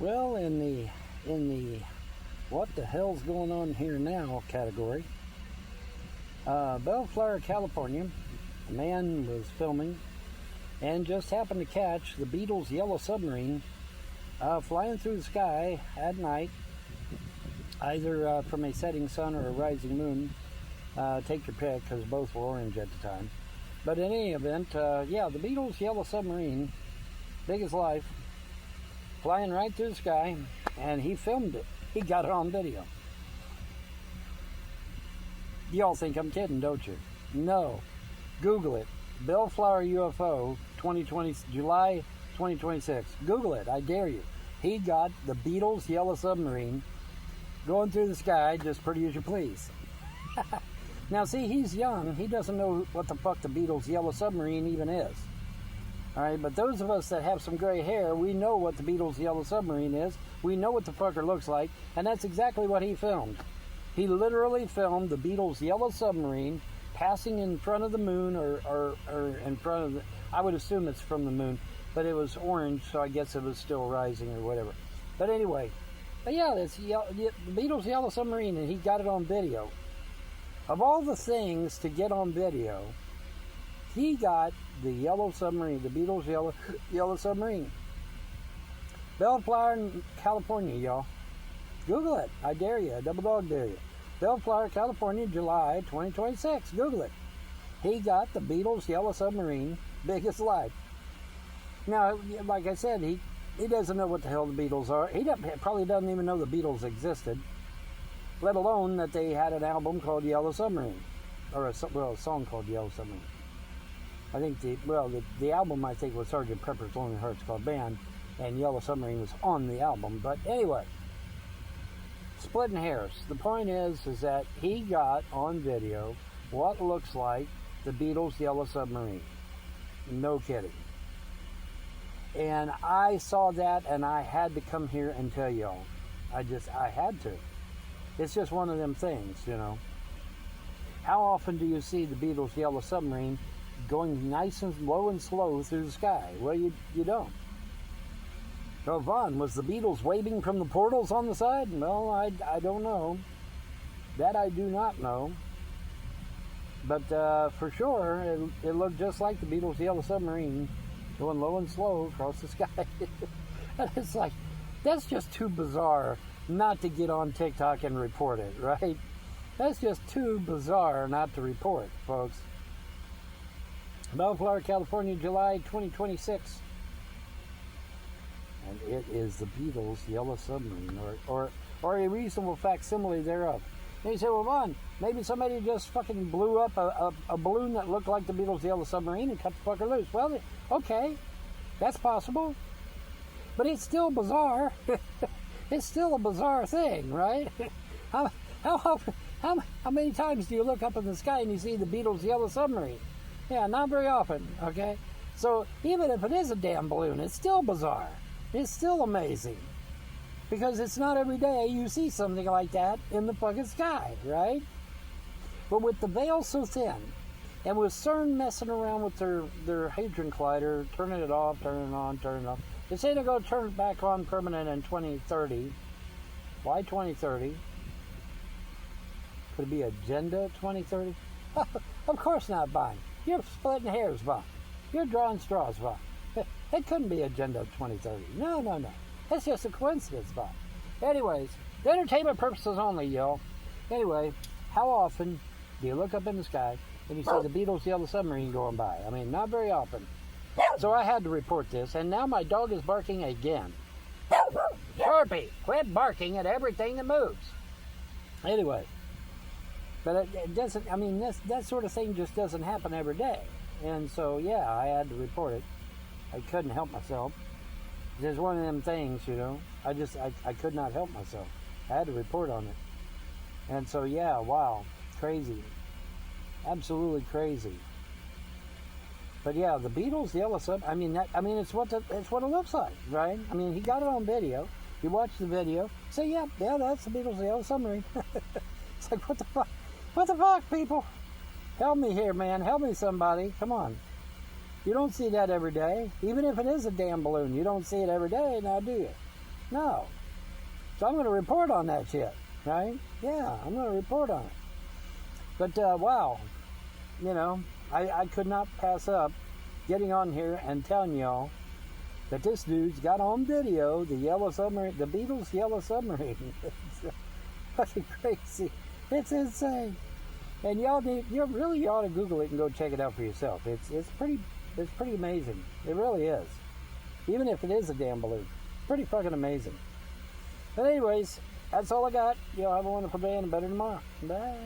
Well, in the what the hell's going on here now category, Bellflower, California, a man was filming and just happened to catch the Beatles' Yellow Submarine flying through the sky at night, either from a setting sun or a rising moon. Take your pick, because both were orange at the time. But in any event, yeah, the Beatles' Yellow Submarine, big as life, flying right through the sky, and he filmed it. He got it on video. Y'all think I'm kidding, don't you? No. Google it. Bellflower UFO 2020, July 2026. Google it. I dare you. He got the Beatles' Yellow Submarine going through the sky just pretty as you please. Now, see, he's young. He doesn't know what the fuck the Beatles' Yellow Submarine even is. All right, but those of us that have some gray hair, we know what the Beatles' Yellow Submarine is. We know what the fucker looks like, and that's exactly what he filmed. He literally filmed the Beatles' Yellow Submarine passing in front of the moon, or in front of the, I would assume it's from the moon, but it was orange, so I guess it was still rising or whatever. But anyway, but yeah, it's the Beatles' Yellow Submarine, and he got it on video. Of all the things to get on video, he got the Yellow Submarine, the Beatles' Yellow Submarine. Bellflower, California, y'all. Google it. I dare you. I double dog dare you. Bellflower, California, July 2026. Google it. He got the Beatles' Yellow Submarine, big as life. Now, like I said, he doesn't know what the hell the Beatles are. He probably doesn't even know the Beatles existed, let alone that they had an album called Yellow Submarine, or a song called Yellow Submarine. I think the album, I think, was Sgt. Pepper's Lonely Hearts Club Band, and Yellow Submarine was on the album. But anyway, splitting hairs. The point is that he got on video what looks like the Beatles' Yellow Submarine. No kidding. And I saw that, and I had to come here and tell y'all. I had to. It's just one of them things, you know. How often do you see the Beatles' Yellow Submarine going nice and low and slow through the sky? Well, you don't. So, Vaughn, was the Beatles waving from the portals on the side? Well, I don't know. That I do not know. But for sure, it looked just like the Beatles' Yellow Submarine going low and slow across the sky. And it's like, that's just too bizarre not to get on TikTok and report it, right? That's just too bizarre not to report, folks. Bellflower, California, July 2026. And it is the Beatles' Yellow Submarine, or a reasonable facsimile thereof. And you say, well, Vaughn, maybe somebody just fucking blew up a balloon that looked like the Beatles' Yellow Submarine and cut the fucker loose. Well, okay, that's possible. But it's still bizarre. It's still a bizarre thing, right? How many times do you look up in the sky and you see the Beatles' Yellow Submarine? Yeah, not very often, okay? So even if it is a damn balloon, it's still bizarre. It's still amazing. Because it's not every day you see something like that in the fucking sky, right? But with the veil so thin, and with CERN messing around with their Hadron Collider, turning it off, turning it on, turning it off, they say they're going to turn it back on permanent in 2030. Why 2030? Could it be Agenda 2030? Of course not, Vaughn. You're splitting hairs, Vaughn. You're drawing straws, Vaughn. It couldn't be Agenda 2030. No. That's just a coincidence, Vaughn. Anyways, entertainment purposes only, y'all. Anyway, how often do you look up in the sky and you see the Beatles' Yellow Submarine going by? I mean, not very often. So I had to report this, and now my dog is barking again. Sharpie, quit barking at everything that moves. Anyway, but it doesn't, I mean, that sort of thing just doesn't happen every day. And so, yeah, I had to report it. I couldn't help myself. It's one of them things, you know. I could not help myself. I had to report on it. And so, yeah, wow, crazy. Absolutely crazy. But yeah, the Beatles' Yellow Submarine. It's what it looks like, right? I mean, he got it on video. You watch the video, say, yeah, that's the Beatles' Yellow Submarine. It's like, what the fuck? What the fuck, people? Help me here, man. Help me, somebody. Come on. You don't see that every day. Even if it is a damn balloon, you don't see it every day, now do you? No. So I'm going to report on that shit, right? Yeah, I'm going to report on it. But, wow, you know, I could not pass up getting on here and telling y'all that this dude's got on video the Yellow Submarine, the Beatles' Yellow Submarine. It's fucking crazy. It's insane. And you really ought to Google it and go check it out for yourself. It's pretty amazing. It really is. Even if it is a damn balloon. Pretty fucking amazing. But anyways, that's all I got. Y'all have a wonderful day and a better tomorrow. Bye.